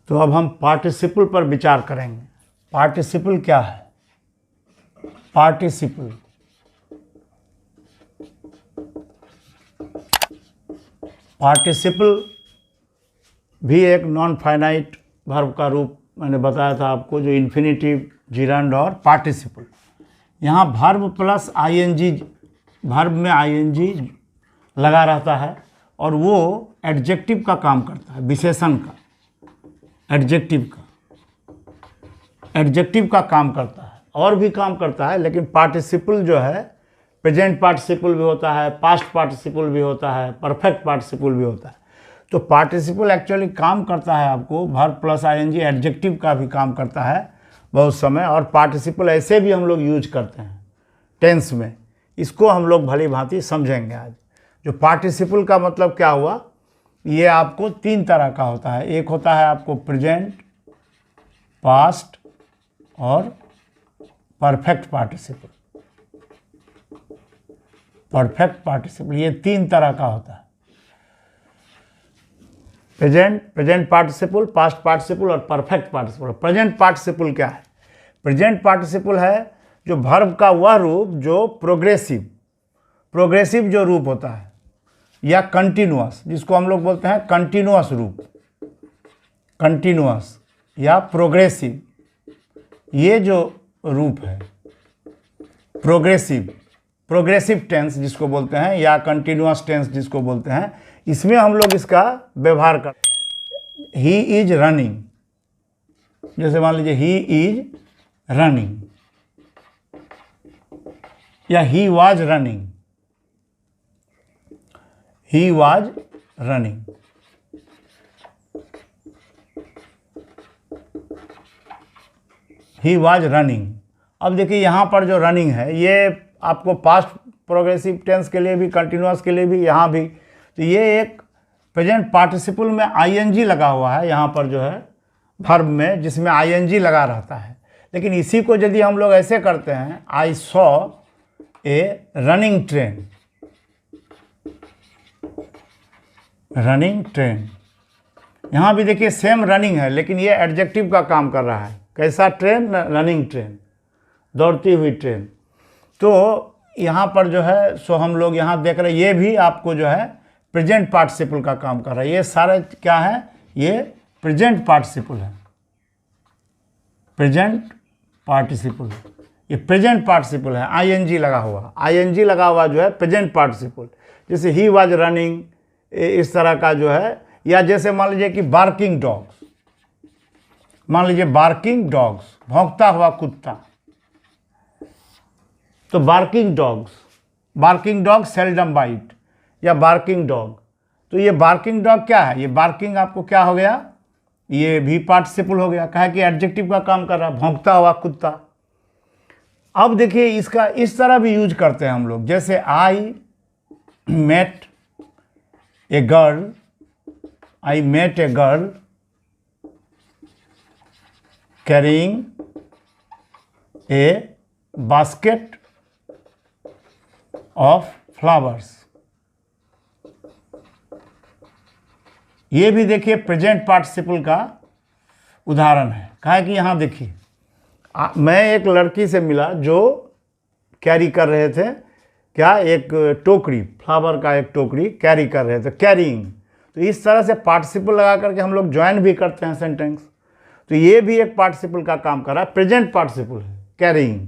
तो अब हम पार्टिसिपल पर विचार करेंगे। पार्टिसिपल क्या है? पार्टिसिपल पार्टिसिपल भी एक नॉन फाइनाइट वर्ब का रूप मैंने बताया था आपको, जो इन्फिनिटिव, जिरंड और पार्टिसिपल। यहाँ वर्ब प्लस आईएनजी, वर्ब में आईएनजी लगा रहता है और वो एडजेक्टिव का काम करता है, विशेषण का, एडजेक्टिव का काम करता है, और भी काम करता है, लेकिन पार्टिसिपल जो है प्रेजेंट पार्टिसिपल भी होता है, पास्ट पार्टिसिपल भी होता है, परफेक्ट पार्टिसिपल भी होता है। तो पार्टिसिपल एक्चुअली काम करता है आपको वर्ब प्लस आईएनजी, एडजेक्टिव का भी काम करता है बहुत समय। और पार्टिसिपल ऐसे भी हम लोग यूज करते हैं टेंस में, इसको हम लोग भली भांति समझेंगे आज। जो पार्टिसिपल का मतलब क्या हुआ, ये आपको 3 तरह का होता है। एक होता है आपको प्रेजेंट, पास्ट और परफेक्ट पार्टिसिपल। परफेक्ट पार्टिसिपल ये 3 तरह का होता है, प्रेजेंट पार्टिसिपल, पास्ट पार्टिसिपल और परफेक्ट पार्टिसिपल। प्रेजेंट पार्टिसिपल क्या है? प्रेजेंट पार्टिसिपल है जो वर्ब का वह रूप जो प्रोग्रेसिव जो रूप होता है, या कंटिन्यूअस, जिसको हम लोग बोलते हैं कंटिन्यूअस रूप, कंटिन्यूअस या प्रोग्रेसिव, ये जो रूप है प्रोग्रेसिव टेंस जिसको बोलते हैं, या कंटिन्यूअस टेंस जिसको बोलते हैं, इसमें हम लोग इसका व्यवहार कर। ही इज रनिंग, जैसे मान लीजिए ही इज रनिंग, या he was running, he was running. He was running. अब देखिए यहाँ पर जो रनिंग है, ये आपको पास्ट प्रोग्रेसिव टेंस के लिए भी, कंटिन्यूअस के लिए भी, यहाँ भी। तो ये एक प्रेजेंट पार्टिसिपल में आईएनजी लगा हुआ है यहाँ पर जो है वर्ब में, जिसमें आईएनजी लगा रहता है। लेकिन इसी को यदि हम लोग ऐसे करते हैं, I saw a running train, running train, यहाँ भी देखिए सेम रनिंग है, लेकिन ये एडजेक्टिव का काम कर रहा है। कैसा ट्रेन? रनिंग ट्रेन, दौड़ती हुई ट्रेन। तो यहाँ पर जो है सो हम लोग यहाँ देख रहे हैं, ये भी आपको जो है प्रेजेंट पार्टिसिपल का काम कर रहा है। ये सारे क्या है? ये प्रेजेंट पार्टिसिपल है, प्रेजेंट पार्टिसिपल, ये प्रेजेंट पार्टिसिपल है, आईएनजी लगा हुआ, आईएनजी लगा हुआ जो है प्रेजेंट पार्टिसिपल। जैसे ही वाज रनिंग, इस तरह का जो है। या जैसे मान लीजिए कि बार्किंग डॉग्स, मान लीजिए बार्किंग डॉग्स, भौंकता हुआ कुत्ता, तो बार्किंग डॉग सेल्डम बाइट, या बार्किंग डॉग। तो ये बार्किंग डॉग क्या है? ये बार्किंग आपको क्या हो गया? ये भी पार्टिसिपल हो गया, कहा कि एडजेक्टिव का काम कर रहा है, भौंकता हुआ कुत्ता। अब देखिए इसका इस तरह भी यूज करते हैं हम लोग, जैसे I met a girl, I met a girl carrying a basket of flowers. ये भी देखिए प्रेजेंट पार्टिसिपल का उदाहरण है। कहा कि यहाँ देखिए मैं एक लड़की से मिला जो कैरी कर रहे थे, क्या? एक टोकरी, फ्लावर का एक टोकरी कैरी कर रहे थे, कैरिंग। तो इस तरह से पार्टिसिपल लगा करके हम लोग ज्वाइन भी करते हैं सेंटेंस। तो ये भी एक पार्टिसिपल का काम कर रहा है, प्रेजेंट पार्टिसिपल है, carrying.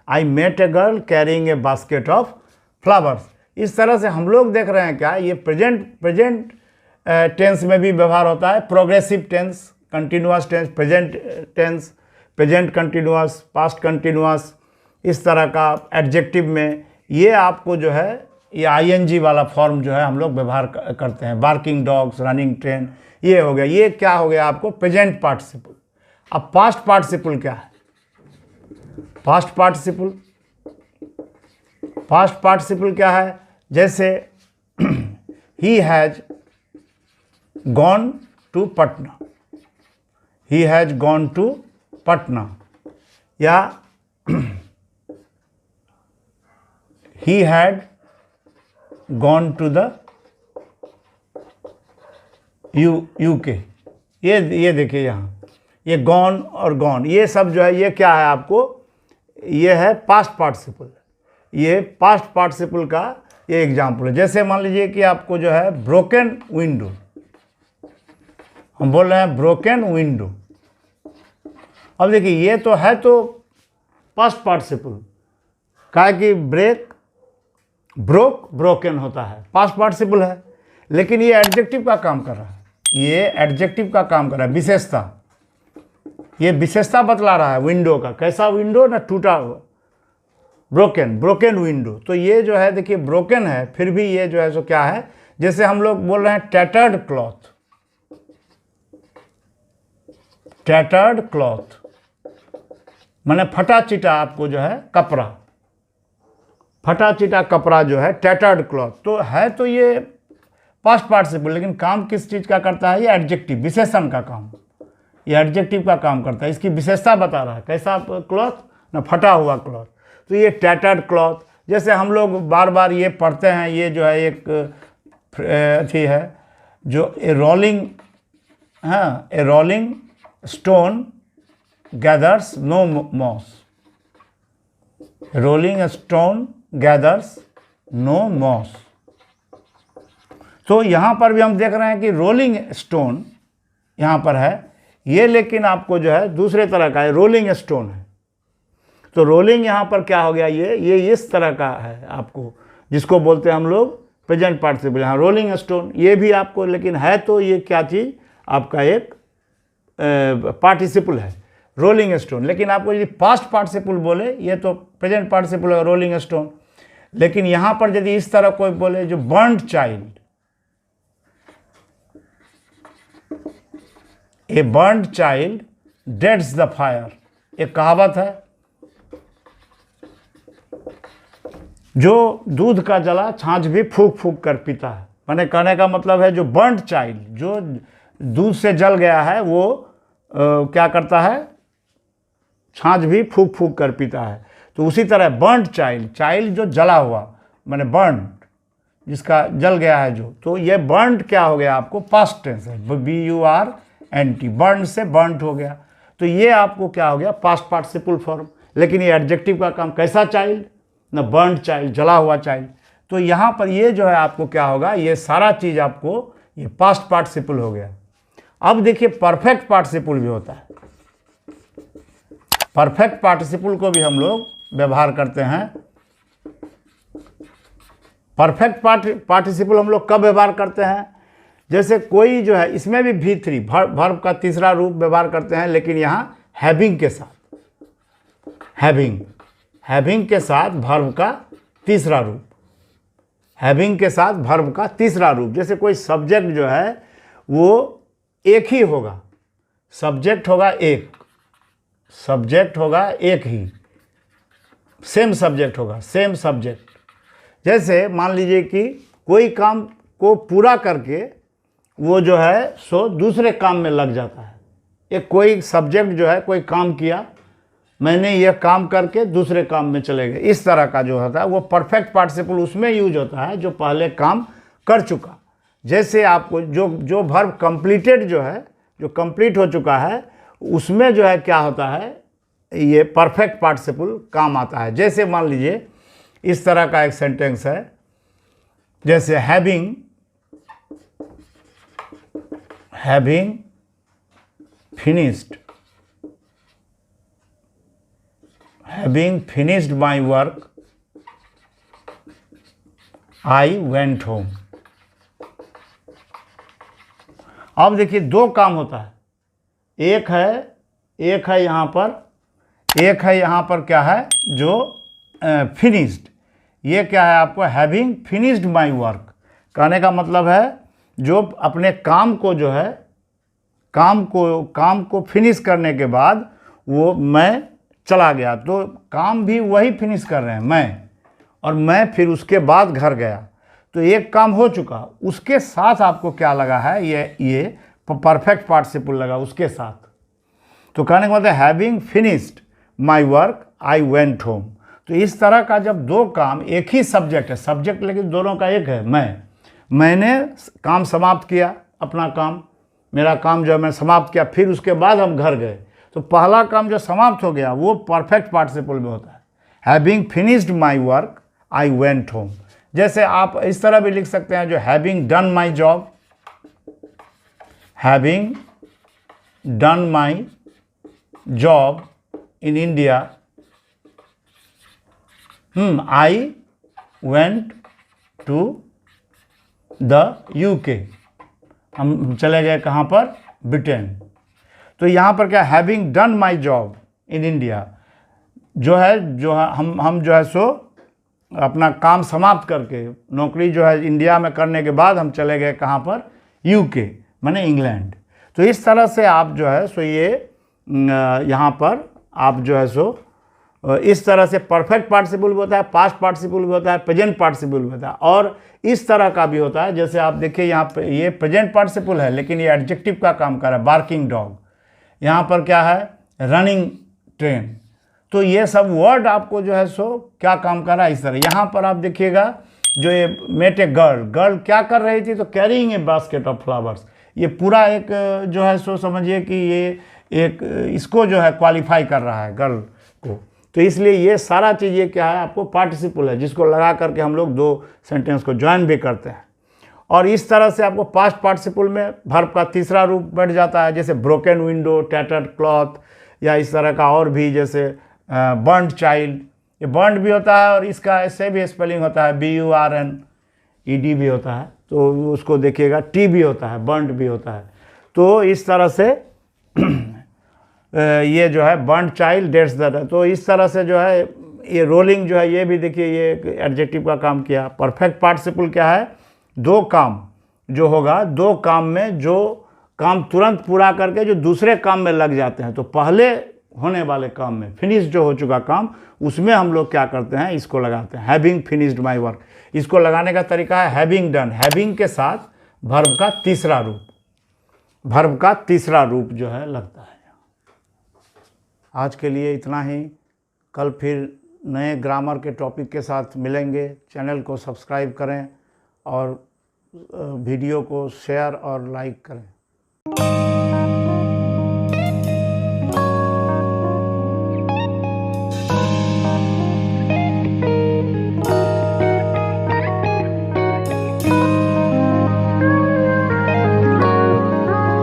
I met a girl carrying a basket of flowers. इस तरह से हम लोग देख रहे हैं क्या? ये प्रेजेंट टेंस में भी व्यवहार होता है, progressive tense, continuous tense, present tense, present continuous, past continuous, इस तरह का एडजेक्टिव में ये आपको जो है ये आईएनजी वाला फॉर्म जो है हम लोग व्यवहार करते हैं। बार्किंग डॉग्स, रनिंग ट्रेन, ये हो गया। ये क्या हो गया आपको? Present participle. अब पास्ट पार्टिसिपल क्या है? पास्ट पार्टिसिपल क्या है? जैसे he has gone to Patna, he has gone to Patna, या he had gone to the UK, ये देखिए यहाँ, ये गॉन और गॉन, ये सब जो है ये क्या है आपको, ये है पास्ट पार्टिसिपल। ये पास्ट पार्टिसिपल का ये एग्जाम्पल है। जैसे मान लीजिए कि आपको जो है ब्रोकन विंडो, हम बोल रहे हैं ब्रोकन विंडो। अब देखिए ये तो है तो पास्ट पार्टिसिपल, काहे कि ब्रेक, ब्रोक, ब्रोकन होता है, पास्ट पार्टिसिपल है, लेकिन ये एडजेक्टिव का काम कर रहा है, ये एडजेक्टिव का काम कर रहा है, विशेषता, ये विशेषता बतला रहा है विंडो का। कैसा विंडो ना, टूटा हुआ, ब्रोकन, ब्रोकन विंडो। तो ये जो है देखिए ब्रोकन है, फिर भी ये जो है सो क्या है, जैसे हम लोग बोल रहे हैं टैटर्ड क्लॉथ, टैटर्ड क्लॉथ माने फटा चिटा आपको जो है कपड़ा, फटा चिटा कपड़ा जो है टैटर्ड क्लॉथ। तो है तो ये पास्ट पार्टिसिपल, लेकिन काम किस चीज़ का करता है, ये एडजेक्टिव, विशेषण का काम, ये एडजेक्टिव का काम करता है, इसकी विशेषता बता रहा है। कैसा क्लॉथ ना, फटा हुआ क्लॉथ। तो ये टैटर्ड क्लॉथ, जैसे हम लोग बार बार ये पढ़ते हैं, ये जो है एक अथी है जो ए रोलिंग, हाँ, a rolling stone gathers no moss, rolling stone gathers no moss. तो यहाँ पर भी हम देख रहे हैं कि रोलिंग स्टोन यहाँ पर है, ये लेकिन आपको जो है दूसरे तरह का है, रोलिंग स्टोन है। तो रोलिंग यहाँ पर क्या हो गया, ये इस तरह का है आपको, जिसको बोलते हैं हम लोग प्रेजेंट पार्टिसिपल। यहाँ रोलिंग स्टोन ये भी आपको, लेकिन है तो ये क्या चीज़ आपका एक पार्टिसिपल है, रोलिंग स्टोन। लेकिन आपको यदि पास्ट पार्टिसिपल बोले, ये तो प्रेजेंट पार्टिसिपल है रोलिंग स्टोन। लेकिन यहाँ पर यदि इस तरह कोई बोले जो burned child, a burned child dreads the fire, एक कहावत है, जो दूध का जला छाछ भी फूंक फूंक कर पीता है। मैंने कहने का मतलब है जो बर्न्ड चाइल्ड, जो दूध से जल गया है, वो क्या करता है, छाछ भी फूंक फूंक कर पीता है। तो उसी तरह बर्न्ड चाइल्ड, चाइल्ड जो जला हुआ, मैंने बर्न्ड, जिसका जल गया है जो, तो ये बर्न्ड क्या हो गया आपको, पास्ट टेंस है, BURNT, बर्न से बर्न्ट हो गया। तो ये आपको क्या हो गया, पास्ट पार्टिसिपल फॉर्म। लेकिन ये एडजेक्टिव का काम, कैसा चाइल्ड ना, बर्न्ड चाइल्ड, जला हुआ चाइल्ड। तो यहाँ पर ये जो है आपको क्या होगा, ये सारा चीज़ आपको ये पास्ट पार्टिसिपल हो गया। अब देखिए परफेक्ट पार्टिसिपल भी होता है। परफेक्ट पार्टिसिपल को भी हम लोग व्यवहार करते हैं। परफेक्ट पार्टिसिपल हम लोग कब व्यवहार करते हैं, जैसे कोई जो है, इसमें भी V3 वर्ब का तीसरा रूप व्यवहार करते हैं, लेकिन यहाँ हैविंग के साथ, हैविंग के साथ वर्ब का तीसरा रूप, हैविंग के साथ वर्ब का तीसरा रूप। जैसे कोई सब्जेक्ट जो है वो एक ही होगा, सब्जेक्ट होगा एक, सब्जेक्ट होगा एक ही, सेम सब्जेक्ट होगा, सेम सब्जेक्ट। जैसे मान लीजिए कि कोई काम को पूरा करके वो जो है सो दूसरे काम में लग जाता है। एक कोई सब्जेक्ट जो है कोई काम किया, मैंने ये काम करके दूसरे काम में चले गए, इस तरह का जो होता है वो परफेक्ट पार्टिसिपल उसमें यूज होता है जो पहले काम कर चुका। जैसे आपको जो वर्ब कंप्लीटेड जो है, जो कंप्लीट हो चुका है, उसमें जो है क्या होता है, ये परफेक्ट पार्टिसिपल काम आता है। जैसे मान लीजिए इस तरह का एक सेंटेंस है, जैसे having finished my work I went home. अब देखिए दो काम होता है, एक है यहाँ पर क्या है जो फिनिश्ड, ये क्या है आपको, हैविंग फिनिश्ड माई वर्क। कहने का मतलब है जो अपने काम को जो है, काम को फिनिश करने के बाद वो मैं चला गया, तो काम भी वही फिनिश कर रहे हैं मैं, और मैं फिर उसके बाद घर गया, तो एक काम हो चुका, उसके साथ आपको क्या लगा है, ये परफेक्ट पार्टिसिपल लगा उसके साथ। तो कहने का मतलब having finished my work I went home. तो इस तरह का जब दो काम, एक ही सब्जेक्ट है, सब्जेक्ट लेकिन दोनों का एक है, मैंने काम समाप्त किया अपना काम, मेरा काम जो है मैं समाप्त किया, फिर उसके बाद हम घर गए, तो पहला काम जो समाप्त हो गया वो परफेक्ट पार्टिसिपल में होता है। Having finished my work I went home. जैसे आप इस तरह भी लिख सकते हैं, जो having done my job, having done my job in India, I went to the UK। हम चले गए कहाँ पर, ब्रिटेन। तो यहाँ पर क्या, having done my job in India, जो है हम जो है सो अपना काम समाप्त करके, नौकरी जो है इंडिया में करने के बाद हम चले गए कहाँ पर, UK माने इंग्लैंड। तो इस तरह से आप जो है सो ये यहाँ पर आप जो है सो इस तरह से परफेक्ट पार्टिसिपल भी होता है, पास्ट पार्टिसिपल भी होता है, प्रेजेंट पार्टिसिपल भी होता है, और इस तरह का भी होता है। जैसे आप देखिए यहाँ पे ये प्रेजेंट पार्टिसिपल है, लेकिन ये एडजेक्टिव का काम कर रहा है, बार्किंग डॉग। यहाँ पर क्या है, रनिंग ट्रेन। तो ये सब वर्ड आपको जो है सो क्या काम कर रहा है, इस तरह। यहाँ पर आप देखिएगा जो ये मेट ए गर्ल, गर्ल क्या कर रही थी, तो carrying a basket of flowers. ये पूरा एक जो है सो समझिए कि ये एक इसको जो है क्वालिफाई कर रहा है, गर्ल को। तो इसलिए ये सारा चीज़ ये क्या है, आपको पार्टिसिपल है, जिसको लगा करके हम लोग दो सेंटेंस को ज्वाइन भी करते हैं। और इस तरह से आपको पास्ट पार्टिसिपल में वर्ब का तीसरा रूप बैठ जाता है, जैसे ब्रोकन विंडो, टैटर्ड क्लॉथ, या इस तरह का और भी, जैसे बर्न्ड चाइल्ड। ये बर्न्ड भी होता है और इसका ऐसे भी स्पेलिंग होता है, BURNED भी होता है, तो उसको देखिएगा, T भी होता है, बर्न्ड भी होता है। तो इस तरह से ये जो है बर्न्ड चाइल्ड डेट्स दैट है। तो इस तरह से जो है ये रोलिंग जो है, ये भी देखिए ये एडजेक्टिव का काम किया। परफेक्ट पार्टिसिपल क्या है, दो काम जो होगा, दो काम में जो काम तुरंत पूरा करके जो दूसरे काम में लग जाते हैं। तो पहले होने वाले काम में, फिनिश जो हो चुका काम, उसमें हम लोग क्या करते हैं, इसको लगाते हैं, हैविंग फिनिश्ड माई वर्क। इसको लगाने का तरीका है हैविंग डन, हैविंग के साथ वर्ब का तीसरा रूप, वर्ब का तीसरा रूप जो है लगता है। आज के लिए इतना ही, कल फिर नए ग्रामर के टॉपिक के साथ मिलेंगे। चैनल को सब्सक्राइब करें और वीडियो को शेयर और लाइक करें।